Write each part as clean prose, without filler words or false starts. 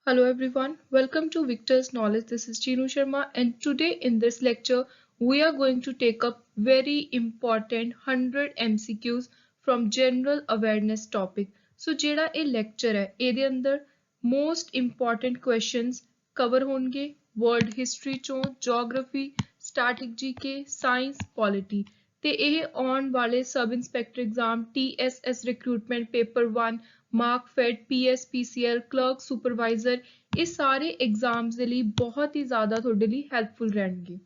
Hello everyone, welcome to Victor's Knowledge. This is Chinu Sharma, and today in this lecture we are going to take up very important 100 MCQs from general awareness topic. So ਜਿਹੜਾ ਇਹ lecture ਹੈ ਇਹਦੇ ਅੰਦਰ most important questions cover ਹੋਣਗੇ world history ਚੋਂ geography, static GK, science, polity ਤੇ ਇਹ ਆਉਣ ਵਾਲੇ sub inspector exam TSS recruitment paper 1 mark fed PS PCL clerk supervisor ਇਹ ਸਾਰੇ ਐਗਜ਼ਾਮਸ ਦੇ ਲਈ ਬਹੁਤ ਹੀ ਜ਼ਿਆਦਾ ਤੁਹਾਡੇ ਲਈ ਹੈਲਪਫੁਲ ਰਹਿਣਗੇ।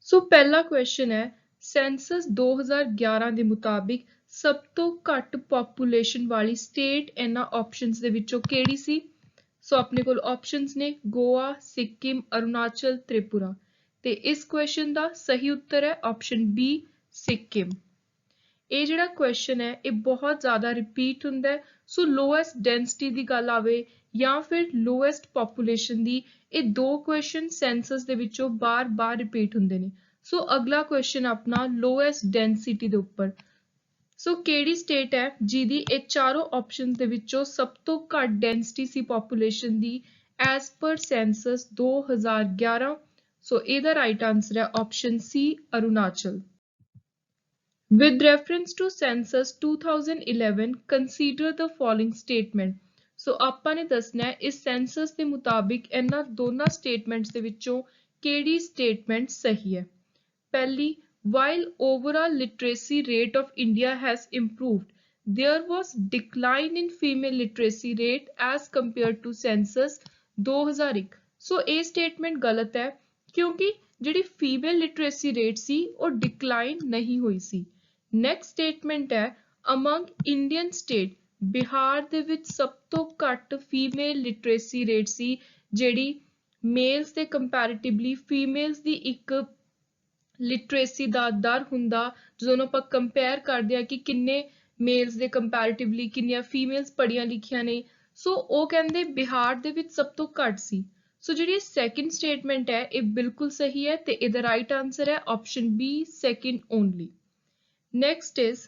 ਸੋ ਪਹਿਲਾ ਕੁਐਸਚਨ ਹੈ ਸੈਂਸਸ 2011 ਦੇ ਮੁਤਾਬਿਕ ਸਭ ਤੋਂ ਘੱਟ ਪੋਪੂਲੇਸ਼ਨ ਵਾਲੀ ਸਟੇਟ ਇਹਨਾਂ ਆਪਸ਼ਨਸ ਦੇ ਵਿੱਚੋਂ ਕਿਹੜੀ ਸੀ। ਸੋ ਆਪਣੇ ਕੋਲ ਆਪਸ਼ਨਸ ਨੇ ਗੋਆ, ਸਿੱਕਿਮ, ਅਰੁਣਾਚਲ, ਤ੍ਰਿਪੁਰਾ ਤੇ ਇਸ ਕੁਐਸਚਨ ਦਾ ਸਹੀ ਉੱਤਰ ਹੈ ਆਪਸ਼ਨ ਬੀ ਸਿੱਕਿਮ। ਇਹ ਜਿਹੜਾ ਕੁਐਸਚਨ ਹੈ ਇਹ ਬਹੁਤ ਜ਼ਿਆਦਾ ਰਿਪੀਟ ਹੁੰਦਾ ਹੈ। ਸੋ ਲੋਐਸਟ ਡੈਂਸਿਟੀ ਦੀ ਗੱਲ ਆਵੇ ਜਾਂ ਫਿਰ ਲੋਐਸਟ ਪੋਪੂਲੇਸ਼ਨ ਦੀ, ਇਹ ਦੋ ਕੁਐਸਚਨ ਸੈਂਸਸ ਦੇ ਵਿੱਚੋਂ ਬਾਰ-ਬਾਰ ਰਿਪੀਟ ਹੁੰਦੇ ਨੇ। ਸੋ ਅਗਲਾ ਕੁਐਸਚਨ ਆਪਣਾ ਲੋਐਸਟ ਡੈਂਸਿਟੀ ਦੇ ਉੱਪਰ। ਸੋ ਕਿਹੜੀ ਸਟੇਟ ਹੈ ਜਿਹਦੀ ਇਹ ਚਾਰੋਂ ਆਪਸ਼ਨਸ ਦੇ ਵਿੱਚੋਂ ਸਭ ਤੋਂ ਘੱਟ ਡੈਂਸਿਟੀ ਸੀ ਪੋਪੂਲੇਸ਼ਨ ਦੀ ਐਜ਼ ਪਰ ਸੈਂਸਸ 2011। ਸੋ ਇਹਦਾ ਰਾਈਟ ਆਂਸਰ ਹੈ option C Arunachal. With reference to census 2011, consider the following statement. So ਆਪਾਂ ਨੇ ਦੱਸਣਾ ਹੈ ਇਸ ਸੈਂਸਸ ਦੇ ਮੁਤਾਬਿਕ ਇਹਨਾਂ ਦੋਨਾਂ ਸਟੇਟਮੈਂਟਸ ਦੇ ਵਿੱਚੋਂ ਕਿਹੜੀ ਸਟੇਟਮੈਂਟ ਸਹੀ ਹੈ। ਪਹਿਲੀ, while overall literacy rate of India has improved, there was decline in female literacy rate as compared to census 2001. ਸੋ ਇਹ ਸਟੇਟਮੈਂਟ ਗਲਤ ਹੈ ਕਿਉਂਕਿ ਜਿਹੜੀ ਫੀਮੇਲ ਲਿਟਰੇਸੀ ਰੇਟ ਸੀ ਉਹ ਡਿਕਲਾਈਨ ਨਹੀਂ ਹੋਈ ਸੀ। ਨੈਕਸਟ ਸਟੇਟਮੈਂਟ ਹੈ ਅਮੰਗ ਇੰਡੀਅਨ ਸਟੇਟ ਬਿਹਾਰ ਦੇ ਵਿੱਚ ਸਭ ਤੋਂ ਘੱਟ ਫੀਮੇਲ ਲਿਟਰੇਸੀ ਰੇਟ ਸੀ ਜਿਹੜੀ ਮੇਲਸ ਦੇ ਕੰਪੈਰੀਟਿਵਲੀ ਫੀਮੇਲਸ ਦੀ ਇੱਕ ਲਿਟਰੇਸੀ ਦਾ ਦਰ ਹੁੰਦਾ ਜਦੋਂ ਆਪਾਂ ਕੰਪੇਅਰ ਕਰਦੇ ਹਾਂ ਕਿ ਕਿੰਨੇ ਮੇਲਸ ਦੇ ਕੰਪੈਰੀਟਿਵਲੀ ਕਿੰਨੀਆਂ ਫੀਮੇਲਸ ਪੜ੍ਹੀਆਂ ਲਿਖੀਆਂ ਨੇ। ਸੋ ਉਹ ਕਹਿੰਦੇ ਬਿਹਾਰ ਦੇ ਵਿੱਚ ਸਭ ਤੋਂ ਘੱਟ ਸੀ। ਸੋ ਜਿਹੜੀ ਸੈਕਿੰਡ ਸਟੇਟਮੈਂਟ ਹੈ ਇਹ ਬਿਲਕੁਲ ਸਹੀ ਹੈ ਤੇ ਇਹਦਾ ਰਾਈਟ ਆਂਸਰ ਹੈ option B second only. Next is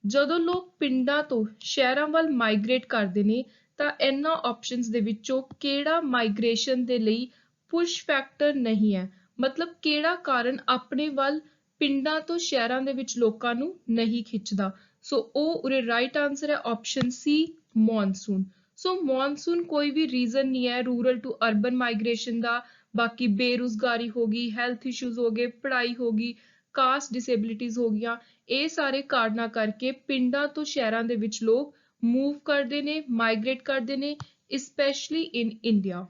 ਜਦੋਂ ਲੋਕ ਪਿੰਡਾਂ ਤੋਂ ਸ਼ਹਿਰਾਂ ਵੱਲ ਮਾਈਗ੍ਰੇਟ ਕਰਦੇ ਨੇ ਤਾਂ ਇਹਨਾਂ ਆਪਸ਼ਨਸ ਦੇ ਵਿੱਚੋਂ ਕਿਹੜਾ ਮਾਈਗ੍ਰੇਸ਼ਨ ਦੇ ਲਈ ਪੁਸ਼ ਫੈਕਟਰ ਨਹੀਂ ਹੈ, ਮਤਲਬ ਕਿਹੜਾ ਕਾਰਨ ਆਪਣੇ ਵੱਲ ਪਿੰਡਾਂ ਤੋਂ ਸ਼ਹਿਰਾਂ ਦੇ ਵਿੱਚ ਲੋਕਾਂ ਨੂੰ ਨਹੀਂ ਖਿੱਚਦਾ। ਸੋ ਉਹ ਉਰੇ ਰਾਈਟ ਆਂਸਰ ਹੈ ਆਪਸ਼ਨ ਸੀ ਮੌਨਸੂਨ। ਸੋ ਮੌਨਸੂਨ ਕੋਈ ਵੀ ਰੀਜ਼ਨ ਨਹੀਂ ਹੈ ਰੂਰਲ ਟੂ ਅਰਬਨ ਮਾਈਗ੍ਰੇਸ਼ਨ ਦਾ। ਬਾਕੀ ਬੇਰੁਜ਼ਗਾਰੀ ਹੋ ਗਈ, ਹੈਲਥ ਇਸ਼ੂਜ਼ ਹੋ ਗਏ, ਪੜ੍ਹਾਈ ਹੋ ਗਈ, ਕਾਸਟ ਡਿਸੇਬਿਲਿਟੀਜ਼ ਹੋ ਗਈਆਂ, ਇਹ ਸਾਰੇ ਕਾਰਨਾਂ ਕਰਕੇ ਪਿੰਡਾਂ ਤੋਂ ਸ਼ਹਿਰਾਂ ਦੇ ਵਿੱਚ ਲੋਕ ਮੂਵ ਕਰਦੇ ਨੇ, ਮਾਈਗ੍ਰੇਟ ਕਰਦੇ ਨੇ, especially in India.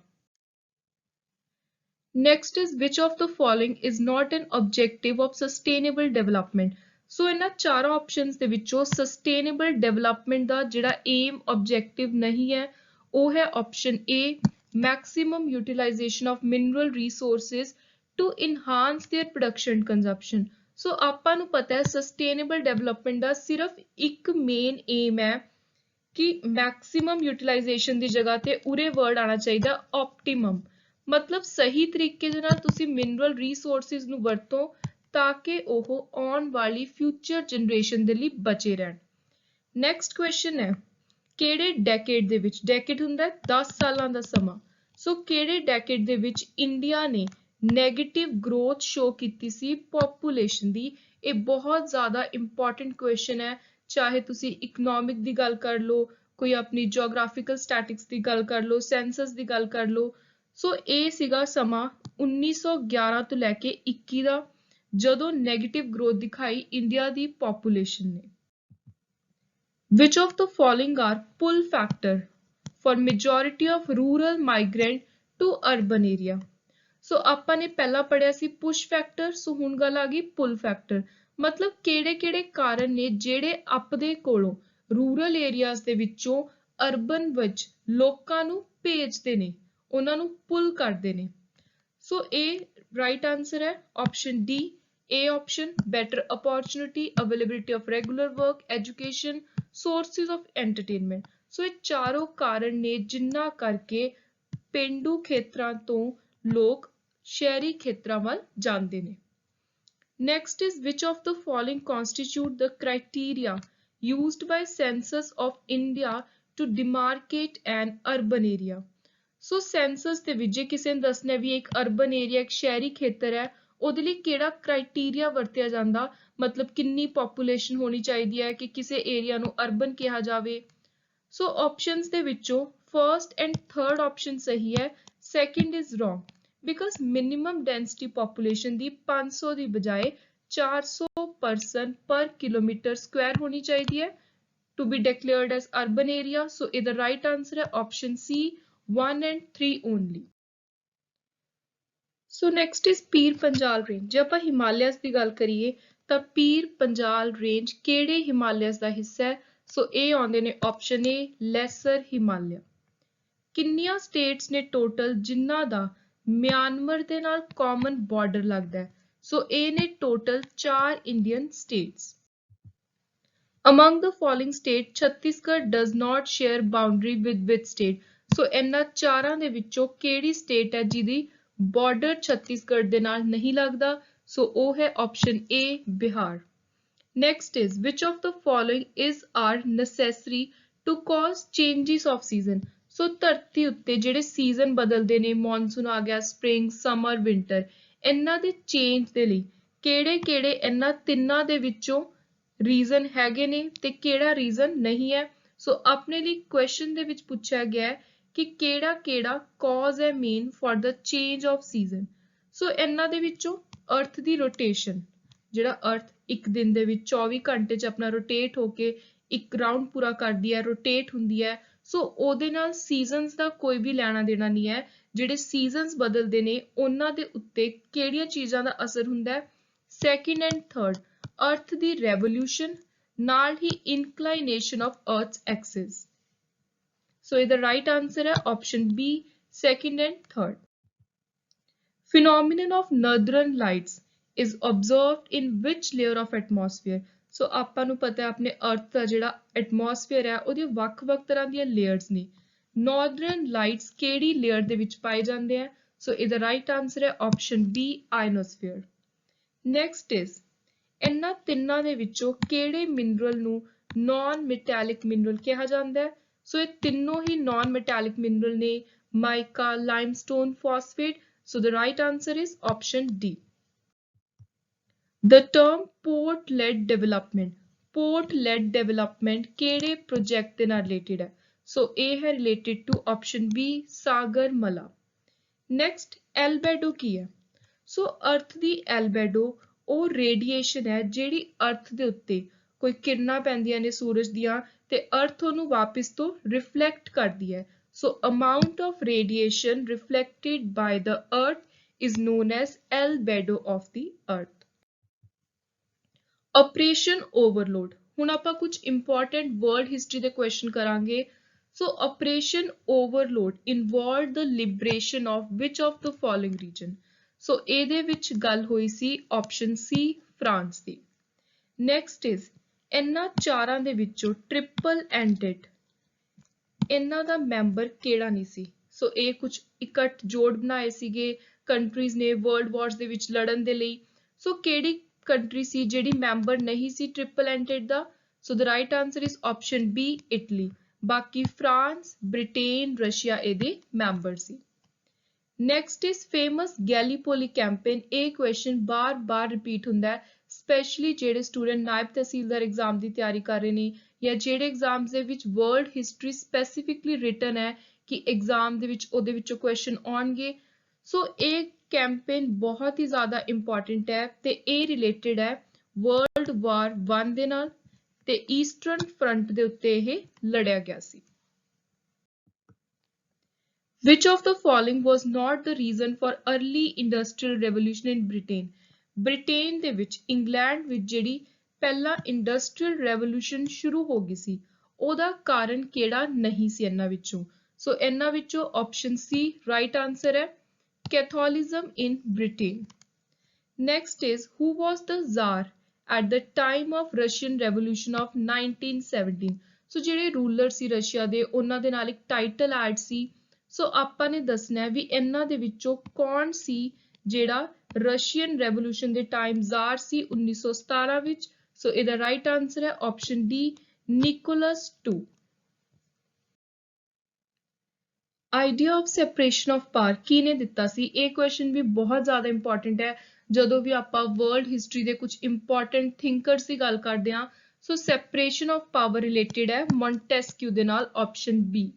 Next is which of the following is not an objective of sustainable development. ਸੋ ਇਹਨਾਂ ਚਾਰਾਂ ਆਪਸ਼ਨਸ ਦੇ ਵਿੱਚੋਂ ਸਸਟੇਨੇਬਲ ਡਿਵੈਲਪਮੈਂਟ ਦਾ ਜਿਹੜਾ ਏਮ ਆਬਜੈਕਟਿਵ ਨਹੀਂ ਹੈ ਉਹ ਹੈ option A maximum utilization of mineral resources to enhance their production and consumption. So ਆਪਾਂ ਨੂੰ ਪਤਾ ਹੈ ਸਸਟੇਨੇਬਲ ਡਿਵੈਲਪਮੈਂਟ ਦਾ ਸਿਰਫ ਇੱਕ ਮੇਨ ਏਮ ਹੈ ਕਿ ਮੈਕਸਿਮਮ ਯੂਟਿਲਾਈਜੇਸ਼ਨ ਦੀ ਜਗ੍ਹਾ ਤੇ ਉਰੇ ਵਰਡ ਆਣਾ ਚਾਹੀਦਾ ਆਪਟੀਮਮ, ਮਤਲਬ ਸਹੀ ਤਰੀਕੇ ਦੇ ਨਾਲ ਤੁਸੀਂ ਮਿਨਰਲ ਰਿਸੋਰਸਿਸ ਨੂੰ ਵਰਤੋ ਤਾਂ ਕਿ ਉਹ ਆਉਣ ਵਾਲੀ ਫਿਊਚਰ ਜਨਰੇਸ਼ਨ ਦੇ ਲਈ ਬਚੇ ਰਹਿਣ। ਨੈਕਸਟ ਕੁਐਸਚਨ ਹੈ ਕਿਹੜੇ ਡੈਕੇਡ ਦੇ ਵਿੱਚ, ਡੈਕੇਡ ਹੁੰਦਾ 10 ਸਾਲਾਂ ਦਾ ਸਮਾਂ, ਸੋ ਕਿਹੜੇ ਡੈਕੇਡ ਦੇ ਵਿੱਚ ਇੰਡੀਆ ਨੇ ਨੈਗੇਟਿਵ ਗਰੋਥ ਸ਼ੋ ਕੀਤੀ ਸੀ ਪੋਪੂਲੇਸ਼ਨ ਦੀ। ਇਹ ਬਹੁਤ ਜ਼ਿਆਦਾ ਇੰਪੋਰਟੈਂਟ ਕੁਐਸਚਨ ਹੈ, ਚਾਹੇ ਤੁਸੀਂ ਇਕਨੋਮਿਕ ਦੀ ਗੱਲ ਕਰ ਲਓ, ਕੋਈ ਆਪਣੀ ਜੀਓਗ੍ਰਾਫਿਕਲ ਸਟੈਟਿਕਸ ਦੀ ਗੱਲ ਕਰ ਲਓ, ਸੈਂਸਸ ਦੀ ਗੱਲ ਕਰ ਲਓ। ਸੋ ਇਹ ਸੀਗਾ ਸਮਾਂ 1911 ਤੋਂ ਲੈ ਕੇ 21 ਦਾ ਜਦੋਂ ਨੈਗੇਟਿਵ ਗਰੋਥ ਦਿਖਾਈ ਇੰਡੀਆ ਦੀ ਪੋਪੂਲੇਸ਼ਨ ਨੇ। Which of the following are pull factor for majority of rural migrant to urban area? ਸੋ ਆਪਾਂ ਨੇ ਪਹਿਲਾਂ ਪੜਿਆ ਸੀ ਪੁਸ਼ ਫੈਕਟਰ, ਸੋ ਹੁਣ ਗੱਲ ਆ ਗਈ ਪੁੱਲ ਫੈਕਟਰ, ਮਤਲਬ ਕਿਹੜੇ-ਕਿਹੜੇ ਕਾਰਨ ਨੇ ਜਿਹੜੇ ਆਪਦੇ ਕੋਲੋਂ ਰੂਰਲ ਏਰੀਆਜ਼ ਦੇ ਵਿੱਚੋਂ ਅਰਬਨ ਵਿੱਚ ਲੋਕਾਂ ਨੂੰ ਭੇਜਦੇ ਨੇ, ਉਹਨਾਂ ਨੂੰ ਪੁੱਲ ਕਰਦੇ ਨੇ। ਸੋ ਇਹ ਰਾਈਟ ਆਂਸਰ ਹੈ option D A option, better opportunity, availability of regular work, education, sources of entertainment. ਸੋ ਇਹ ਚਾਰੋਂ ਕਾਰਨ ਨੇ ਜਿਨ੍ਹਾਂ ਕਰਕੇ ਪੇਂਡੂ ਖੇਤਰਾਂ ਤੋਂ ਲੋਕ ਸ਼ਹਿਰੀ ਖੇਤਰਾਂ ਵੱਲ ਜਾਂਦੇ ਨੇ। Next is which of the following constitute the criteria used by census of India to demarcate an urban area? So senses ਦੇ ਵਿੱਚ ਜੇ ਕਿਸੇ ਨੇ ਦੱਸਣਾ ਵੀ ਇੱਕ ਅਰਬਨ ਏਰੀਆ ਇੱਕ ਸ਼ਹਿਰੀ ਖੇਤਰ ਹੈ ਉਹਦੇ ਲਈ ਕਿਹੜਾ ਕ੍ਰਾਈਟੇਰੀਆ ਵਰਤਿਆ ਜਾਂਦਾ ਮਤਲਬ ਕਿੰਨੀ ਪੋਪੂਲੇਸ਼ਨ ਹੋਣੀ ਚਾਹੀਦੀ ਹੈ ਕਿ ਕਿਸੇ ਏਰੀਆ ਨੂੰ ਅਰਬਨ ਕਿਹਾ ਜਾਵੇ ਸੋ ਆਪਸ਼ਨਸ ਦੇ ਵਿੱਚੋਂ ਫਰਸਟ ਐਂਡ ਥਰਡ ਆਪਸ਼ਨ ਸਹੀ ਹੈ second is wrong because minimum density population ਦੀ 500 ਦੀ ਬਜਾਏ 400 ਪਰਸਨ ਪਰ ਕਿਲੋਮੀਟਰ ਸਕੁਆਇਰ ਹੋਣੀ ਚਾਹੀਦੀ ਹੈ to be declared as urban area. So the right answer is option C, 1 and 3 only. So next is Pir Panjal range. ਜੇ ਆਪਾਂ Himalayas ਦੀ ਗੱਲ ਕਰੀਏ ਤਾਂ ਪੀਰ ਪੰਜਾਲ ਰੇਂਜ ਕਿਹੜੇ ਹਿਮਾਲਿਆਸ ਦਾ ਹਿੱਸਾ ਹੈ ਸੋ ਇਹ ਆਉਂਦੇ ਨੇ ਆਪਸ਼ਨ A ਲੈਸਰ ਹਿਮਾਲਿਆ ਕਿੰਨੀਆਂ ਸਟੇਟਸ ਨੇ ਟੋਟਲ ਜਿਨ੍ਹਾਂ ਦਾ ਮਿਆਂਮਾਰ ਦੇ ਨਾਲ ਕਾਮਨ ਬਾਰਡਰ ਲੱਗਦਾ ਹੈ ਸੋ ਇਹ ਨੇ total 4 Indian states Among the following states, Chhattisgarh does not share boundary with which state? So ਇਹਨਾਂ ਚਾਰਾਂ ਦੇ ਵਿੱਚੋਂ ਕਿਹੜੀ state ਹੈ ਜਿਹਦੀ border ਛੱਤੀਸਗੜ੍ਹ ਦੇ ਨਾਲ ਨਹੀਂ ਲੱਗਦਾ? So ਉਹ ਹੈ option A, Bihar. Next is which of the following is are necessary to cause changes of season? So ਧਰਤੀ ਉੱਤੇ ਜਿਹੜੇ ਸੀਜ਼ਨ ਬਦਲਦੇ ਨੇ ਮੌਨਸੂਨ ਆ ਗਿਆ ਸਪ੍ਰਿੰਗ ਸਮਰ ਵਿੰਟਰ ਇਹਨਾਂ ਦੇ ਚੇਂਜ ਦੇ ਲਈ ਕਿਹੜੇ-ਕਿਹੜੇ ਇਹਨਾਂ ਤਿੰਨਾਂ ਦੇ ਵਿੱਚੋਂ ਰੀਜ਼ਨ ਹੈਗੇ ਨੇ ਤੇ ਕਿਹੜਾ ਰੀਜ਼ਨ ਨਹੀਂ ਹੈ ਸੋ ਆਪਣੇ ਲਈ ਕੁਐਸਚਨ ਦੇ ਵਿੱਚ ਪੁੱਛਿਆ ਗਿਆ ਹੈ ਕਿ ਕਿਹੜਾ ਕਾਜ਼ ਹੈ main for the change of season so ਇਹਨਾਂ ਦੇ ਵਿੱਚੋਂ ਅਰਥ ਦੀ ਰੋਟੇਸ਼ਨ ਜਿਹੜਾ ਅਰਥ ਇੱਕ ਦਿਨ ਦੇ ਵਿੱਚ 24 ਘੰਟੇ 'ਚ ਆਪਣਾ ਰੋਟੇਟ ਹੋ ਕੇ ਇੱਕ ਰਾਊਂਡ ਪੂਰਾ ਕਰਦੀ ਹੈ ਰੋਟੇਟ ਹੁੰਦੀ ਹੈ ਸੋ ਉਹਦੇ ਨਾਲ ਸੀਜ਼ਨਸ ਦਾ ਕੋਈ ਵੀ ਲੈਣਾ ਦੇਣਾ ਨਹੀਂ ਹੈ ਜਿਹੜੇ ਸੀਜ਼ਨਸ ਬਦਲਦੇ ਨੇ ਉਹਨਾਂ ਦੇ ਉੱਤੇ ਕਿਹੜੀਆਂ ਚੀਜ਼ਾਂ ਦਾ ਅਸਰ ਹੁੰਦਾ ਹੈ ਸੈਕਿੰਡ ਐਂਡ ਥਰਡ ਅਰਥ ਦੀ ਰੈਵੋਲੂਸ਼ਨ ਨਾਲ ਹੀ ਇਨਕਲਾਈਨੇਸ਼ਨ ਆਫ ਅਰਥਸ ਐਕਸਿਸ ਸੋ ਇਹਦਾ ਰਾਈਟ ਆਨਸਰ ਹੈ option B second and third phenomenon of northern lights is observed in which layer of atmosphere ਸੋ ਆਪਾਂ ਨੂੰ ਪਤਾ ਹੈ ਆਪਣੇ ਅਰਥ ਦਾ ਜਿਹੜਾ ਐਟਮੋਸਫੇਅਰ ਹੈ ਉਹਦੇ ਵੱਖ-ਵੱਖ ਤਰ੍ਹਾਂ ਦੀਆਂ ਲੇਅਰਸ ਨੇ ਨਾਰਦਰਨ ਲਾਈਟਸ ਕਿਹੜੀ ਲੇਅਰ ਦੇ ਵਿੱਚ ਪਾਏ ਜਾਂਦੇ ਆ ਸੋ ਇਹਦਾ ਰਾਈਟ ਆਨਸਰ ਹੈ ਆਪਸ਼ਨ ਬੀ ਆਇਨੋਸਫੇਅਰ ਨੈਕਸਟ ਇਜ਼ ਇਹਨਾਂ ਤਿੰਨਾਂ ਦੇ ਵਿੱਚੋਂ ਕਿਹੜੇ ਮਿਨਰਲ ਨੂੰ ਨਾਨ ਮੈਟੈਲਿਕ ਮਿਨਰਲ ਕਿਹਾ ਜਾਂਦਾ ਹੈ ਸੋ ਇਹ ਤਿੰਨੋਂ ਹੀ ਨਾਨ ਮੈਟੈਲਿਕ ਮਿਨਰਲ ਨੇ ਮਾਈਕਾ ਲਾਈਮਸਟੋਨ phosphate so the right answer is option D the term port-led development ਕਿਹੜੇ ਪ੍ਰੋਜੈਕਟ ਦੇ ਨਾਲ ਰਿਲੇਟਡ ਹੈ ਸੋ ਇਹ ਹੈ related to option B Sagarmala next albedo ਕੀ ਹੈ ਸੋ ਅਰਥ ਦੀ ਐਲਬੈਡੋ ਉਹ ਰੇਡੀਏਸ਼ਨ ਹੈ ਜਿਹੜੀ ਅਰਥ ਦੇ ਉੱਤੇ ਕੋਈ ਕਿਰਨਾਂ ਪੈਂਦੀਆਂ ਨੇ ਸੂਰਜ ਦੀਆਂ ਤੇ ਅਰਥ ਉਹਨੂੰ ਵਾਪਸ ਤੋਂ ਰਿਫਲੈਕਟ ਕਰਦੀ ਹੈ so amount of radiation reflected by the earth is known as albedo of the earth operation overload ਹੁਣ ਆਪਾਂ ਕੁਝ ਇੰਪੋਰਟੈਂਟ ਵਰਲਡ ਹਿਸਟਰੀ ਦੇ ਕੁਐਸਚਨ ਕਰਾਂਗੇ so operation overload involved the liberation of which of the following region so ਇਹਦੇ ਵਿੱਚ ਗੱਲ ਹੋਈ ਸੀ option C France the next is ਇਹਨਾਂ ਚਾਰਾਂ ਦੇ ਵਿੱਚੋਂ ਟ੍ਰਿਪਲ ਐਂਟਡ ਇਹਨਾਂ ਦਾ ਮੈਂਬਰ ਕਿਹੜਾ ਨਹੀਂ ਸੀ ਸੋ ਇਹ ਕੁਝ ਇਕੱਠ ਜੋੜ ਬਣਾਏ ਸੀਗੇ ਕੰਟਰੀਜ਼ ਨੇ ਵਰਲਡ ਵਾਰਸ ਦੇ ਵਿੱਚ ਲੜਨ ਦੇ ਲਈ ਸੋ ਕਿਹੜੀ ਕੰਟਰੀ ਸੀ ਜਿਹੜੀ ਮੈਂਬਰ ਨਹੀਂ ਸੀ ਟ੍ਰਿਪਲ ਐਂਟਡ ਦਾ so the right answer is option B Italy ਬਾਕੀ ਫਰਾਂਸ ਬ੍ਰਿਟੇਨ ਰਸ਼ੀਆ ਇਹਦੇ ਮੈਂਬਰ ਸੀ next is famous Gallipoli campaign ਇਹ ਕੁਐਸਚਨ ਬਾਰ-ਬਾਰ ਰਿਪੀਟ ਹੁੰਦਾ ਹੈ ਸਪੈਸ਼ਲੀ ਜਿਹੜੇ ਸਟੂਡੈਂਟ ਨਾਇਬ ਤਹਿਸੀਲਦਾਰ ਐਗਜ਼ਾਮ ਦੀ ਤਿਆਰੀ ਕਰ ਰਹੇ ਨੇ ਜਾਂ ਜਿਹੜੇ ਐਗਜ਼ਾਮਸ ਦੇ ਵਿੱਚ ਵਰਲਡ ਹਿਸਟਰੀ ਸਪੈਸੀਫਿਕਲੀ ਰਿਟਨ ਹੈ ਕਿ ਐਗਜ਼ਾਮ ਦੇ ਵਿੱਚ ਉਹਦੇ ਵਿੱਚੋਂ ਕੁਐਸਚਨ ਆਉਣਗੇ ਸੋ ਇਹ ਕੈਂਪੇਨ ਬਹੁਤ ਹੀ ਜ਼ਿਆਦਾ ਇੰਪੋਰਟੈਂਟ ਹੈ ਤੇ ਇਹ ਰਿਲੇਟਡ ਹੈ ਵਰਲਡ ਵਾਰ 1 ਦੇ ਨਾਲ ਤੇ ਈਸਟਰਨ ਫਰੰਟ ਦੇ ਉੱਤੇ ਇਹ ਲੜਿਆ ਗਿਆ ਸੀ Which of the following was not the reason for early industrial revolution in Britain? Britain ਦੇ ਵਿੱਚ ਇੰਗਲੈਂਡ ਵਿੱਚ ਜਿਹੜੀ ਪਹਿਲਾ ਇੰਡਸਟਰੀਅਲ ਰੈਵੋਲੂਸ਼ਨ ਸ਼ੁਰੂ ਹੋ ਗਈ ਸੀ ਉਹਦਾ ਕਾਰਨ ਕਿਹੜਾ ਨਹੀਂ ਸੀ ਇਹਨਾਂ ਵਿੱਚੋਂ ਸੋ ਇਹਨਾਂ ਵਿੱਚੋਂ ਆਪਸ਼ਨ ਸੀ ਰਾਈਟ ਆਨਸਰ ਹੈ ਕੈਥੋਲਿਜ਼ਮ ਇਨ ਬ੍ਰਿਟੇਨ ਨੈਕਸਟ ਇਜ਼ ਹੂ ਵਾਸ ਦ ਜ਼ਾਰ at the time of Russian Revolution of 1917 ਸੋ ਜਿਹੜੇ ਰੂਲਰ ਸੀ ਰਸ਼ੀਆ ਦੇ ਉਹਨਾਂ ਦੇ ਨਾਲ ਇੱਕ ਟਾਈਟਲ ਐਡ ਸੀ ਸੋ ਆਪਾਂ ਨੇ ਦੱਸਣਾ ਹੈ ਵੀ ਇਹਨਾਂ ਦੇ ਵਿੱਚੋਂ ਕੌਣ ਸੀ ਜਿਹੜਾ ਰਸ਼ੀਅਨ ਰੈਵੋਲੂਸ਼ਨ ਦੇ ਟਾਈਮ ਜ਼ਾਰ ਸੀ 1917 ਵਿੱਚ। ਸੋ ਇਹਦਾ ਰਾਈਟ ਆਨਸਰ ਹੈ option D Nicholas 2। Idea of separation of power ਕਿਹਨੇ ਦਿੱਤਾ ਸੀ? ਇਹ ਕੁਐਸਚਨ ਵੀ ਬਹੁਤ ਜ਼ਿਆਦਾ ਇੰਪੋਰਟੈਂਟ ਹੈ ਜਦੋਂ ਵੀ ਆਪਾਂ ਵਰਲਡ ਹਿਸਟਰੀ ਦੇ ਕੁਝ ਇੰਪੋਰਟੈਂਟ ਥਿੰਕਰਸ ਦੀ ਗੱਲ ਕਰਦੇ ਹਾਂ। ਸੋ ਸੈਪਰੇਸ਼ਨ ਆਫ ਪਾਵਰ ਰਿਲੇਟਡ ਹੈ ਮੌਂਟੈਸਕਿਊ ਦੇ ਨਾਲ, option B.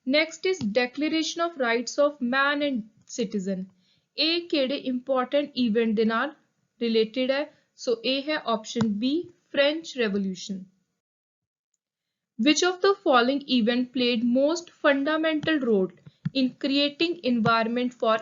Next is declaration of rights of man and citizen. ਇਹ ਕਿਹੜੇ ਇੰਪੋਰਟੈਂਟ ਇਵੈਂਟ ਦੇ ਨਾਲ ਰਿਲੇਟਡ ਹੈ? ਸੋ ਇਹ ਹੈ option B French revolution. Which of the following event played most fundamental role in creating environment for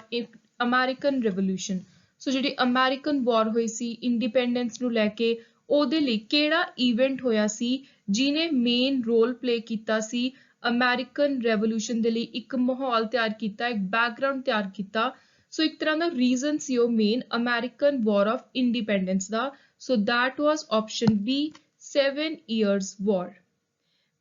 American Revolution? So ਜਿਹੜੀ American ਵਾਰ ਹੋਈ ਸੀ independence ਨੂੰ ਲੈ ਕੇ, ਉਹਦੇ ਲਈ ਕਿਹੜਾ ਇਵੈਂਟ ਹੋਇਆ ਸੀ ਜਿਹਨੇ ਮੇਨ ਰੋਲ ਪਲੇ ਕੀਤਾ ਸੀ ਅਮਰੀਕਨ ਰੈਵੋਲੂਸ਼ਨ ਦੇ ਲਈ? ਇੱਕ ਮਾਹੌਲ ਤਿਆਰ ਕੀਤਾ, ਇੱਕ ਬੈਕਗ੍ਰਾਉਂਡ ਤਿਆਰ ਕੀਤਾ। ਸੋ ਇੱਕ ਤਰ੍ਹਾਂ ਦਾ ਰੀਜ਼ਨ ਸੀ ਉਹ main American war of independence ਦਾ। So that was option B 7 years war।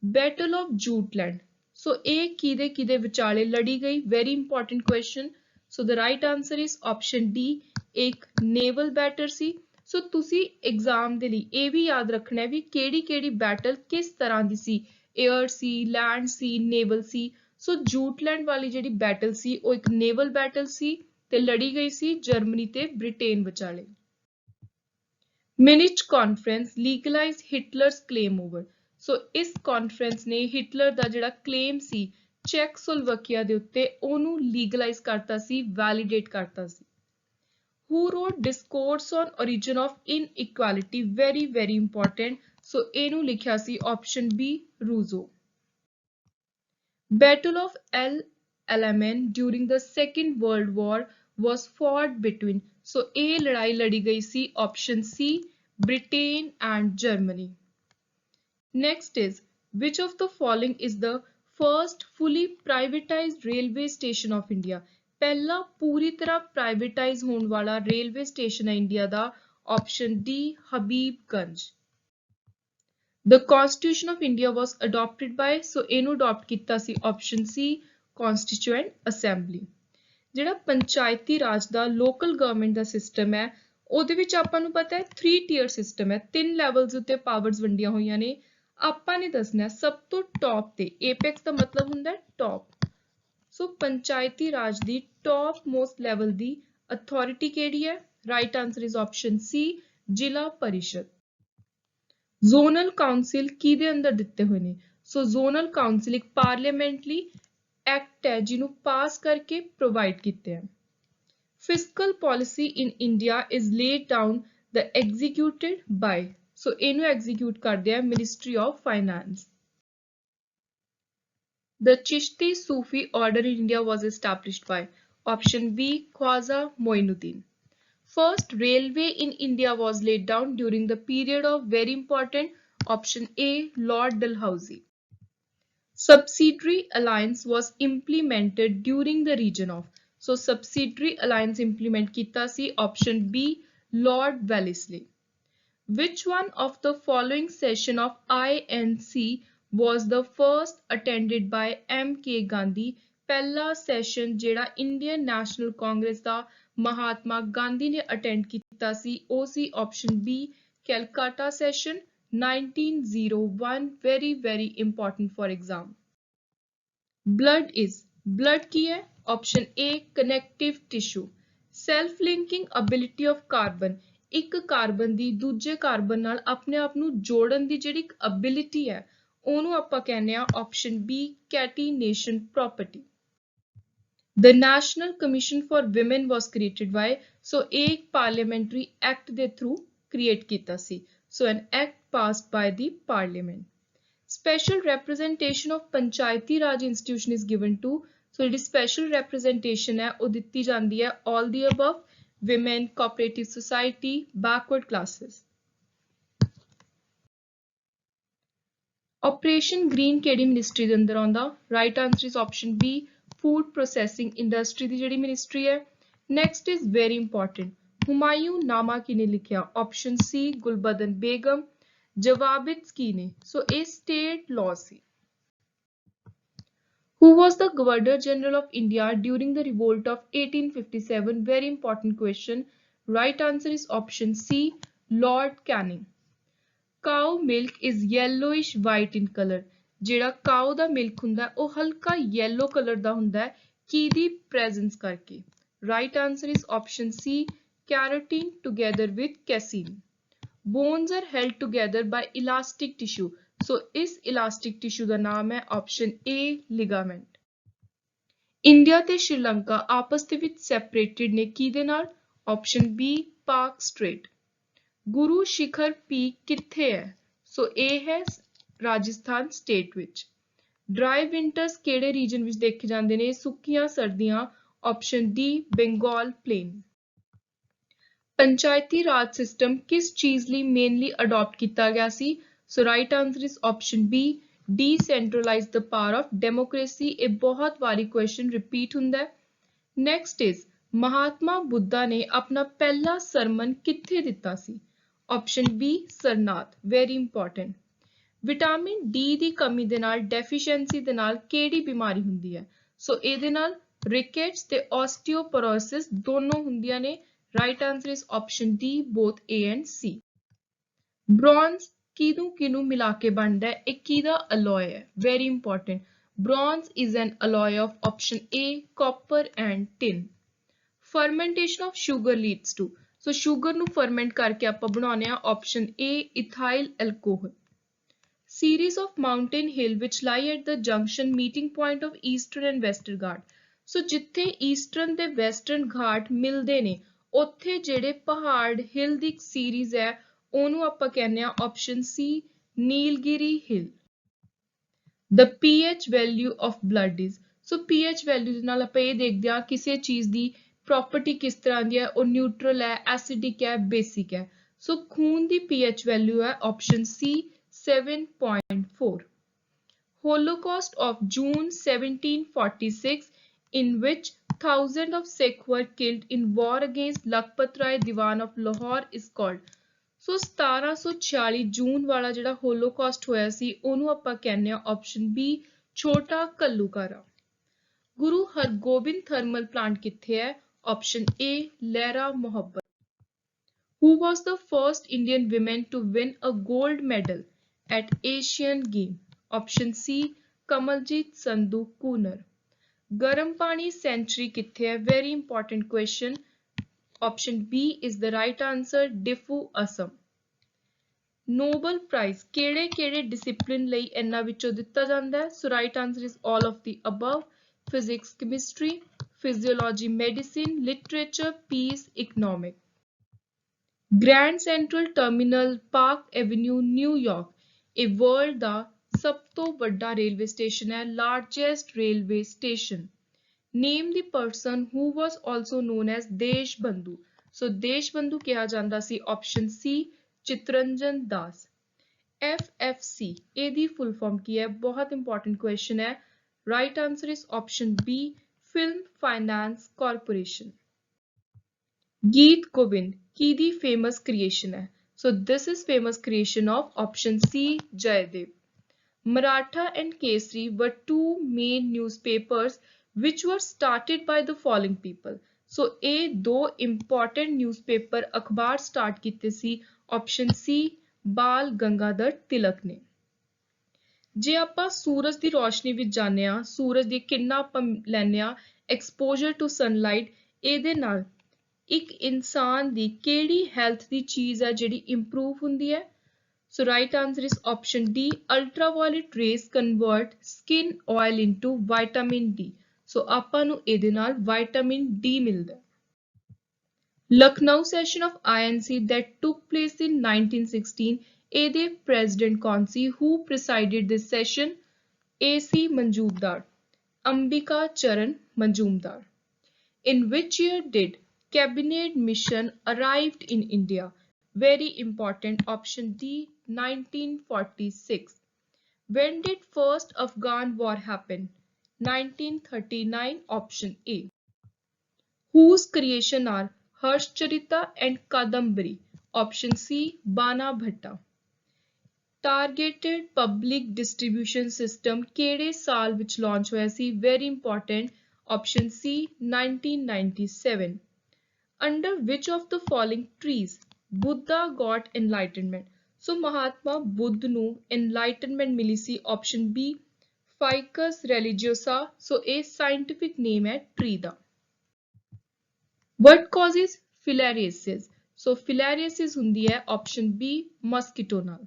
Battle of Jutland, so ਇਹ ਕਿਹਦੇ ਵਿਚਾਲੇ ਲੜੀ ਗਈ? Very important question. So the right answer is option D, ਇੱਕ ਨੇਵਲ ਬੈਟਲ ਸੀ। ਸੋ ਤੁਸੀਂ ਐਗਜ਼ਾਮ ਦੇ ਲਈ ਇਹ ਵੀ ਯਾਦ ਰੱਖਣਾ ਹੈ ਵੀ ਕਿਹੜੀ ਬੈਟਲ ਕਿਸ ਤਰ੍ਹਾਂ ਦੀ ਸੀ, 에ਅਰ ਸੀ, ਲੈਂਡ ਸੀ, ਨੇਵਲ ਸੀ। ਸੋ ਜੂਟਲੈਂਡ ਵਾਲੀ ਜਿਹੜੀ ਬੈਟਲ ਸੀ ਉਹ ਇੱਕ ਨੇਵਲ ਬੈਟਲ ਸੀ ਤੇ ਲੜੀ ਗਈ ਸੀ ਜਰਮਨੀ ਤੇ ਬ੍ਰਿਟੇਨ ਵਿਚਾਲੇ। ਮਿਨਿਚ ਕਾਨਫਰੰਸ ਲੀਗਲਾਈਜ਼ ਹਿਟਲਰਸ ਕਲੇਮ ਓਵਰ। ਸੋ ਇਸ ਕਾਨਫਰੰਸ ਨੇ ਹਿਟਲਰ ਦਾ ਜਿਹੜਾ ਕਲੇਮ ਸੀ ਚੈਕਸਲੋਵਾਕੀਆ ਦੇ ਉੱਤੇ ਉਹਨੂੰ ਲੀਗਲਾਈਜ਼ ਕਰਤਾ ਸੀ, ਵੈਲੀਡੇਟ ਕਰਤਾ ਸੀ। Who wrote Discourse on Origin of Inequality? very important। So ਇਹਨੂੰ ਲਿਖਿਆ ਸੀ option B Rousseau. Battle of El Alamein during the Second World War was fought between। So ਇਹ ਲੜਾਈ ਲੜੀ ਗਈ ਸੀ option C Britain and Germany. Next is, which of the following is the first fully privatized railway station of India? ਪਹਿਲਾ ਪੂਰੀ ਤਰ੍ਹਾਂ privatise ਹੋਣ ਵਾਲਾ railway station ਹੈ India the, option D Habibganj. The Constitution of India was adopted by, ਸੋ ਇਹਨੂੰ adopt ਕੀਤਾ ਸੀ option ਸੀ Constituent Assembly। ਜਿਹੜਾ ਪੰਚਾਇਤੀ ਰਾਜ ਦਾ local government ਦਾ system ਹੈ ਉਹਦੇ ਵਿੱਚ ਆਪਾਂ ਨੂੰ ਪਤਾ ਹੈ 3 ਟੀਅਰ ਸਿਸਟਮ ਹੈ, 3 ਲੈਵਲਸ ਉੱਤੇ ਪਾਵਰਸ ਵੰਡੀਆਂ ਹੋਈਆਂ ਨੇ। ਆਪਾਂ ਨੇ ਦੱਸਣਾ ਸਭ ਤੋਂ ਟੌਪ ਤੇ, ਏਪੈਕਸ ਦਾ ਮਤਲਬ ਹੁੰਦਾ ਹੈ ਟੌਪ। ਸੋ ਪੰਚਾਇਤੀ ਰਾਜ ਦੀ ਟੌਪ ਮੋਸਟ ਲੈਵਲ ਦੀ ਅਥਾਰਟੀ ਕਿਹੜੀ ਹੈ? Right answer is option C Zila Parishad. Zonal council ਕਿਹਦੇ ਅੰਦਰ ਦਿੱਤੇ ਹੋਏ ਨੇ? ਸੋ ਜ਼ੋਨਲ ਕਾਉਂਸਲ ਇੱਕ ਪਾਰਲੀਮੈਂਟਰੀ ਐਕਟ ਹੈ ਜਿਹਨੂੰ ਪਾਸ ਕਰਕੇ ਪ੍ਰੋਵਾਈਡ ਕੀਤੇ ਹਨ। Fiscal policy in India is laid down the executed by, so ਇਹਨੂੰ ਐਗਜ਼ੀਕਿਊਟ ਕਰਦੇ ਆ ministry of finance. The Chishti Sufi order in India was established by, option B Khwaja Moinuddin। First railway in India was laid down during the period of, very important, option A Lord Dalhousie। Subsidiary alliance was implemented during the region of, so subsidiary alliance implement ਕੀਤਾ ਸੀ option B Lord Wellesley। Which one of the following session of INC was the first attended by M.K. Gandhi? ਪਹਿਲਾ session ਜਿਹੜਾ Indian National Congress ਦਾ ਮਹਾਤਮਾ ਗਾਂਧੀ ਨੇ attend ਕੀਤਾ ਸੀ ਉਹ ਸੀ option B Calcutta session 1901। very important for exam। blood ਕੀ ਹੈ? ਆਪਸ਼ਨ A connective tissue। self linking ability of carbon, ਇੱਕ ਕਾਰਬਨ ਦੀ ਦੂਜੇ ਕਾਰਬਨ ਨਾਲ ਆਪਣੇ ਆਪ ਨੂੰ ਜੋੜਨ ਦੀ ਜਿਹੜੀ ਅਬਿਲਿਟੀ ਹੈ ਉਹਨੂੰ ਆਪਾਂ ਕਹਿੰਦੇ ਆ option B catenation property. The National Commission for Women was created by, so ਇਹ ਪਾਰਲੀਮੈਂਟਰੀ ਐਕਟ ਦੇ ਥਰੂ ਕ੍ਰੀਏਟ ਕੀਤਾ ਸੀ। ਸੋ an act passed by the parliament। Special representation of ਪੰਚਾਇਤੀ ਰਾਜ institution is given to, ਸੋ ਜਿਹੜੀ ਸਪੈਸ਼ਲ ਰੈਪਰੈਜ਼ੈਂਟੇਸ਼ਨ ਹੈ ਉਹ ਦਿੱਤੀ ਜਾਂਦੀ ਹੈ all the above, women, cooperative society, backward classes। Operation Green ਕਿਹੜੀ ਮਿਨਿਸਟਰੀ ਦੇ ਅੰਦਰ ਆਉਂਦਾ? Right answer is option B food processing industry ਦੀ ਜਿਹੜੀ ਮਿਨਿਸਟਰੀ ਹੈ। Next is very important, Humayun Nama ਕਿਹਨੇ ਲਿਖਿਆ? ਆਪਸ਼ਨ ਸੀ ਗੁਲਬਦਨ ਬੇਗਮ। ਜਵਾਬਿਤ ਕੀ ਨੇ? ਸੋ ਇਹ state law C. Who was the Governor General of India during the revolt of 1857? Very important question। Right answer is option C, Lord Canning. Cow milk is yellowish white in color. ਜਿਹੜਾ cow ਦਾ milk ਹੁੰਦਾ ਉਹ ਹਲਕਾ yellow color ਦਾ ਹੁੰਦਾ ਕਿਹਦੀ presence ਕਰਕੇ? Right answer is option C, keratin together with casein. Bones are held together by elastic tissue. So ਇਸ elastic tissue ਦਾ ਨਾਮ ਹੈ option A, ligament. ਇੰਡੀਆ ਤੇ ਸ਼੍ਰੀਲੰਕਾ ਆਪਸ ਦੇ ਵਿੱਚ separated ਨੇ ਕਿਹਦੇ ਨਾਲ? Option B, ਪਾਕ strait. ਗੁਰੂ ਸ਼ਿਖਰ ਪੀਕ ਕਿੱਥੇ ਹੈ? ਸੋ ਇਹ ਹੈ ਰਾਜਸਥਾਨ ਸਟੇਟ ਵਿੱਚ। ਡਰਾਈ ਵਿੰਟਰਸ ਕਿਹੜੇ ਰੀਜਨ ਵਿੱਚ ਦੇਖੇ ਜਾਂਦੇ ਨੇ? ਸੁੱਕੀਆਂ ਸਰਦੀਆਂ, ਆਪਸ਼ਨ ਡੀ, ਬੰਗਾਲ ਪਲੇਨ। ਪੰਚਾਇਤੀ ਰਾਜ ਸਿਸਟਮ ਕਿਸ ਚੀਜ਼ ਲਈ ਮੇਨਲੀ ਅਡਾਪਟ ਕੀਤਾ ਗਿਆ ਸੀ? So right answer is option B, decentralize the power of democracy. ਇਹ ਬਹੁਤ ਵਾਰੀ ਕੁਐਸਚਨ ਰਿਪੀਟ ਹੁੰਦਾ ਹੈ। ਨੈਕਸਟ ਇਜ਼ ਮਹਾਤਮਾ ਬੁੱਧਾ ਨੇ ਆਪਣਾ ਪਹਿਲਾ ਸਰਮਨ ਕਿੱਥੇ ਦਿੱਤਾ ਸੀ? Option B, Sarnath. Very important. Vitamin D ਦੀ ਕਮੀ ਦੇ ਨਾਲ ਡੈਫੀਸ਼ੀਐਂਸੀ ਦੇ ਨਾਲ ਕਿਹੜੀ ਬਿਮਾਰੀ ਹੁੰਦੀ ਹੈ? ਸੋ ਇਹਦੇ ਨਾਲ ਰਿਕੇਟਸ ਤੇ ਆਸਟੀਓਪੋਰੋਸਿਸ ਦੋਨੋਂ ਹੁੰਦੀਆਂ ਨੇ। Right answer is option D, both A and C. Bronze ਕਿਹਨੂੰ ਮਿਲਾ ਕੇ ਬਣਦਾ ਹੈ? ਇਹ ਕਿਹਦਾ ਅਲੋਏ ਹੈ? Very important. Bronze is an alloy of option A, copper and tin. Fermentation of sugar leads to, so sugar ਨੂੰ ਫਰਮੈਂਟ ਕਰਕੇ ਆਪਾਂ ਬਣਾਉਂਦੇ ਆ option A, ethyl alcohol. Series of mountain hill which lie at the junction meeting point of eastern and western Ghat. ਸੋ ਜਿੱਥੇ eastern ਤੇ western ਘਾਟ ਮਿਲਦੇ ਨੇ ਉੱਥੇ ਜਿਹੜੇ ਪਹਾੜ ਹਿਲ ਦੀ ਸੀਰੀਜ਼ ਹੈ ਉਹਨੂੰ ਆਪਾਂ ਕਹਿੰਦੇ ਆ option C, Nilgiri hill. The pH value of blood is, so pH value ਦੇ ਨਾਲ ਆਪਾਂ ਇਹ ਦੇਖਦੇ ਆ ਕਿਸੇ ਚੀਜ਼ ਦੀ ਪ੍ਰੋਪਰਟੀ ਕਿਸ ਤਰ੍ਹਾਂ ਦੀ ਹੈ, ਉਹ ਨਿਊਟਰਲ ਹੈ, ਐਸਿਡਿਕ ਹੈ, ਬੇਸਿਕ ਹੈ। ਸੋ ਖੂਨ ਦੀ pH value ਹੈ option C, 7.4. Holocaust of June 1746, in which thousands of Sikhs were killed in war against Lakhpat Rai Diwan of Lahore is called. ਸੋ 1746 ਜੂਨ ਵਾਲਾ ਜਿਹੜਾ ਹੋਲੋਕਾਸਟ ਹੋਇਆ ਸੀ ਉਹਨੂੰ ਆਪਾਂ ਕਹਿੰਦੇ ਆ ਆਪਸ਼ਨ ਬੀ, ਛੋਟਾ ਘੱਲੂਘਾਰਾ। ਗੁਰੂ ਹਰਗੋਬਿੰਦ ਥਰਮਲ ਪਲਾਂਟ ਕਿੱਥੇ ਹੈ? ਆਪਸ਼ਨ ਏ, ਲਹਿਰਾ ਮੁਹੱਬਤ। Who was the first Indian woman to win a gold medal at Asian Games? Option C, Kamaljeet Sandhu Cooner. ਗਰਮ ਪਾਣੀ ਸੈਂਚਰੀ ਕਿੱਥੇ ਹੈ? Very important question. Option B is the right answer, Diffu, Assam. Nobel Prize ਕਿਹੜੇ discipline ਲਈ ਇਹਨਾਂ ਵਿੱਚੋਂ ਦਿੱਤਾ ਜਾਂਦਾ ਹੈ? So right answer is all of the above. Physics, chemistry, physiology, medicine, literature, peace, economic. Grand Central Terminal, Park Avenue, New York, ਇਹ world ਦਾ ਸਭ ਤੋਂ ਵੱਡਾ ਰੇਲਵੇ ਸਟੇਸ਼ਨ ਹੈ, largest railway station. Name the person who was also known as ਦੇਸ਼ ਬੰਧੂ। ਸੋ ਦੇਸ਼ ਬੰਧੂ ਕਿਹਾ ਜਾਂਦਾ ਸੀ option ਸੀ, ਚਿਤਰੰਜਨ ਦਾਸ। FFC ਇਹਦੀ ਫੁੱਲ ਫਾਰਮ ਕੀ ਹੈ? ਬਹੁਤ ਇੰਪੋਰਟੈਂਟ ਕੁਐਸਚਨ ਹੈ। Right answer is option B, film finance corporation. Geet Govind ਕਿਹਦੀ ਫੇਮਸ ਕ੍ਰੀਏਸ਼ਨ ਹੈ? So this is famous creation of option C, Jaidev. Maratha and Kesari were two main newspapers which were started by the following people. So ਇਹ ਦੋ important newspaper ਅਖਬਾਰ start ਕੀਤੇ ਸੀ option ਸੀ, ਬਾਲ ਗੰਗਾਧਰ ਤਿਲਕ ਨੇ। ਜੇ ਆਪਾਂ ਸੂਰਜ ਦੀ ਰੋਸ਼ਨੀ ਵਿੱਚ ਜਾਂਦੇ ਆ, ਸੂਰਜ ਦੀ ਕਿਰਨਾਂ ਆਪਾਂ ਲੈਂਦੇ ਆ, ਐਕਸਪੋਜ਼ਰ ਟੂ ਸਨਲਾਈਟ, ਇਹਦੇ ਨਾਲ ਇੱਕ ਇਨਸਾਨ ਦੀ ਕਿਹੜੀ ਹੈਲਥ ਦੀ ਚੀਜ਼ ਹੈ ਜਿਹੜੀ ਇੰਪਰੂਵ ਹੁੰਦੀ ਹੈ? So right answer is option D, ultraviolet rays convert skin oil into vitamin D. So ਆਪਾਂ ਨੂੰ ਇਹਦੇ ਨਾਲ vitamin D ਮਿਲਦਾ। Lucknow session of INC that took place in 1916, ਇਹਦੇ president ਕੌਣ ਸੀ? Who presided this session? AC Majumdar, Ambika Charan Majumdar. In which year did cabinet mission arrived in India? Very important, option D, 1946. When did first Afghan war happen? 1939, option A. Whose creation are Harshcharita and Kadambari? Option C, Bana Bhatta. Targeted public distribution system ਕਿਹੜੇ ਸਾਲ ਵਿੱਚ launch ਹੋਇਆ ਸੀ? Very important, option C, 1997. Under which of the following trees Buddha got enlightenment? So Mahatma Buddha ਨੂੰ enlightenment ਮਿਲੀ ਸੀ option B Ficus religiosa। So ਇਹ scientific name ਹੈ tree the. What causes filariasis? So filariasis ਹੁੰਦੀ ਹੈ option B mosquito ਨਾਲ।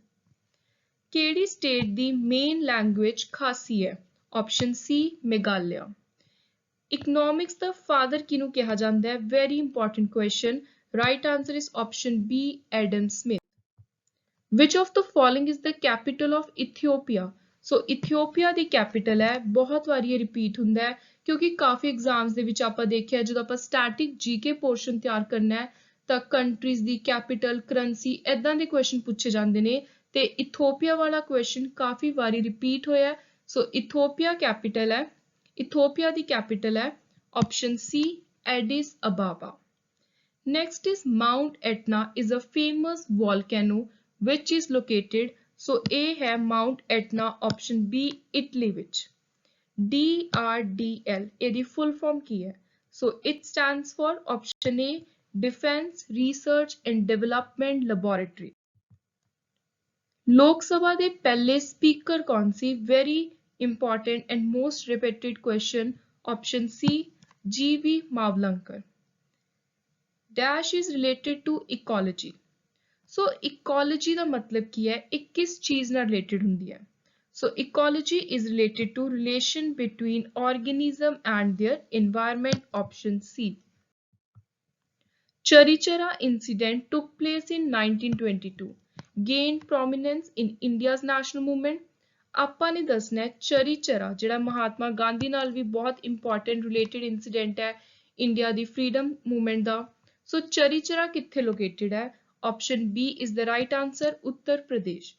ਕਿਹੜੀ state ਦੀ main language ਖਾਸੀ ਹੈ? option C Meghalaya. Economics ਦਾ father ਕਿਹਨੂੰ ਕਿਹਾ ਜਾਂਦਾ ਹੈ? Very important question. Right answer is option B Adam Smith. Which of the following is the capital of Ethiopia? So Ethiopia the capital ਹੈ, ਬਹੁਤ ਵਾਰੀ ਇਹ repeat ਹੁੰਦਾ ਹੈ ਕਿਉਂਕਿ ਕਾਫੀ exams ਦੇ ਵਿੱਚ ਆਪਾਂ ਦੇਖਿਆ ਜਦੋਂ ਆਪਾਂ static GK portion ਤਿਆਰ ਕਰਨਾ ਹੈ ਤਾਂ countries ਦੀ capital, currency ਏਦਾਂ ਦੇ question ਪੁੱਛੇ ਜਾਂਦੇ ਨੇ ਤੇ ਇਥੋਪੀਆ ਵਾਲਾ question ਕਾਫੀ ਵਾਰੀ repeat ਹੋਇਆ ਹੈ। So Ethiopia capital ਹੈ, Ethiopia ਦੀ capital ਹੈ option C Addis Ababa। Next is Mount Etna is a famous volcano which is located, so A है Mount Etna option B Italy ਵਿੱਚ। DRDL ਇਹਦੀ full form ਕੀ ਹੈ? So it stands for option A Defense Research and Development Laboratory। ਲੋਕ ਸਭਾ ਦੇ ਪਹਿਲੇ speaker ਕੌਣ ਸੀ? Very important and most repeated question option C GV Mavlankar। Dash is related to ecology। So ecology ਦਾ ਮਤਲਬ ਕੀ ਹੈ? ਇਹ ਕਿਸ ਚੀਜ਼ ਨਾਲ related ਹੁੰਦੀ ਹੈ? So ecology is related to relation between organism and their environment option C। Charichara incident took place in 1922, gained prominence in India's national movement। ਆਪਾਂ ਨੇ ਦੱਸਣਾ ਹੈ ਚਰੀਚਰਾ ਜਿਹੜਾ ਮਹਾਤਮਾ ਗਾਂਧੀ ਨਾਲ ਵੀ ਬਹੁਤ important related incident ਹੈ ਇੰਡੀਆ ਦੀ freedom movement ਦਾ। So ਚਰੀਚਰਾ ਕਿੱਥੇ located ਹੈ? Option B is the right answer Uttar Pradesh.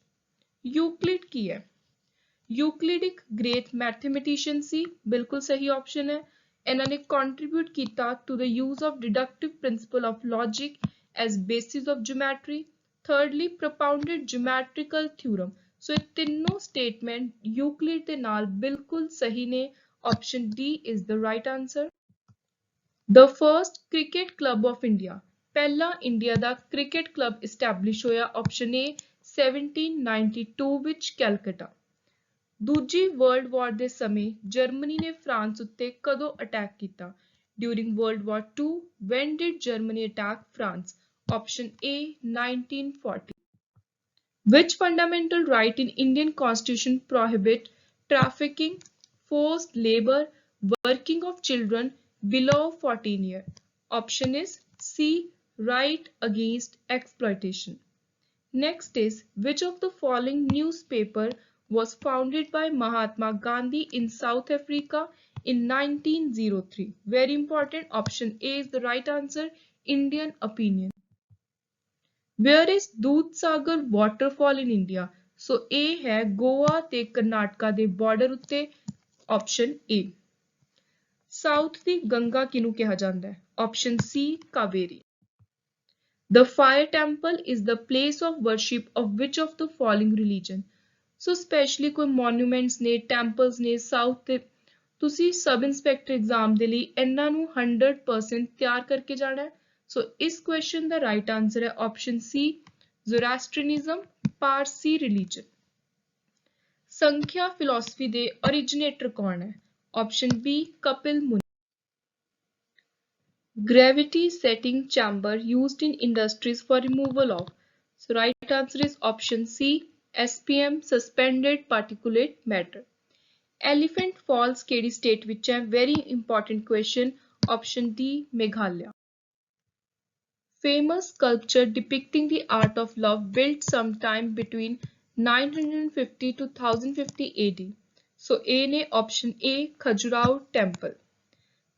Euclid ਕੀ ਹੈ? Euclid ਇੱਕ great mathematician ਸੀ, ਬਿਲਕੁਲ ਸਹੀ option ਹੈ। ਇਹਨਾਂ ਨੇ contribute ਕੀਤਾ to the use of deductive principle of logic as basis of geometry। Thirdly propounded geometrical theorem। So ਇਹ ਤਿੰਨੋਂ statement Euclid ਦੇ ਨਾਲ ਬਿਲਕੁਲ ਸਹੀ ਨੇ। Option D is the right answer। The first cricket club of India। ਪਹਿਲਾ India ਦਾ cricket club establish ਹੋਇਆ option A 1792 ਵਿੱਚ ਕੈਲਕਟਾ। ਦੂਜੀ ਵਰਲਡ ਵਾਰ ਦੇ ਸਮੇਂ ਜਰਮਨੀ ਨੇ ਫਰਾਂਸ ਉੱਤੇ ਕਦੋਂ ਅਟੈਕ ਕੀਤਾ? During World War II, when did Germany attack France? Option A 1940। Which fundamental right in Indian Constitution prohibit trafficking, forced labor, working of children below 14 years? Option is C right against exploitation। Next is which of the following newspaper was founded by Mahatma Gandhi in South Africa in 1903? Very important, option A is the right answer Indian Opinion। Where is Dudhsagar waterfall in India? So A है गोवा ते कर्नाटका ਦੇ border ਉੱਤੇ option A। South ਦੀ ਗੰਗਾ ਕਿਹਨੂੰ ਕਿਹਾ ਜਾਂਦਾ ਹੈ? Option C Kaveri. The fire temple is the place of worship of which of the following religion? So specially ਕੋਈ monuments ਨੇ, temples ਨੇ south ਤੇ ਤੁਸੀਂ ਸਬ ਇੰਸਪੈਕਟਰ ਐਗਜ਼ਾਮ ਦੇ ਲਈ ਇਹਨਾਂ ਨੂੰ 100% ਤਿਆਰ ਕਰਕੇ ਜਾਣਾ ਹੈ। So ਇਸ question ਦਾ right answer ਹੈ option C Zoroastrianism Parsi religion। ਸੰਖਿਆ philosophy ਦੇ originator ਕੌਣ ਹੈ? Option B Kapil Muni. Gravity setting chamber used in industries for removal of, so right answer is option C SPM suspended particulate matter। Elephant Falls ਕਿਹੜੀ state ਵਿੱਚ ਹੈ? Very important question option D Meghalaya। Famous sculpture depicting the art of love built sometime between 950 to 1050 AD। So A ne option A Khajuraho temple।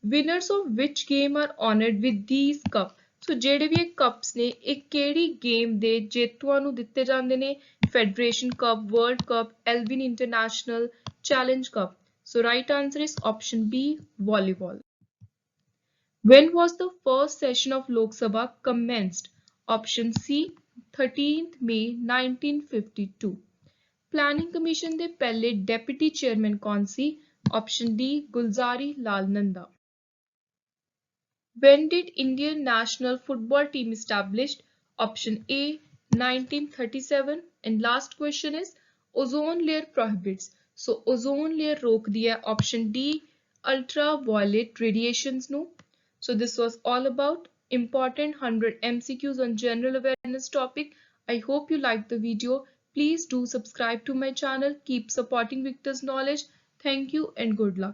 Winners of which game are honored with these cup? So ਜਿਹੜੇ ਵੀ ਇਹ cups ਨੇ ਇਹ ਕਿਹੜੀ game ਦੇ ਜੇਤੂਆਂ ਨੂੰ ਦਿੱਤੇ ਜਾਂਦੇ ਨੇ? Federation Cup, World Cup, Alvin International, Challenge Cup। So right answer is option B volleyball। When was the first session of Lok Sabha commenced? Option C 13th May 1952। Planning Commission ਦੇ ਪਹਿਲੇ deputy chairman ਕੌਣ ਸੀ? Option D Gulzari Lal Nanda। When did Indian national football team established? Option A 1937 and last question is ozone layer prohibits. So ozone layer रोकती है option D ultraviolet radiations ਨੂੰ. So this was all about important 100 MCQs on general awareness topic. I hope you liked the video. Please do subscribe to my channel. Keep supporting Victor's knowledge. Thank you and good luck.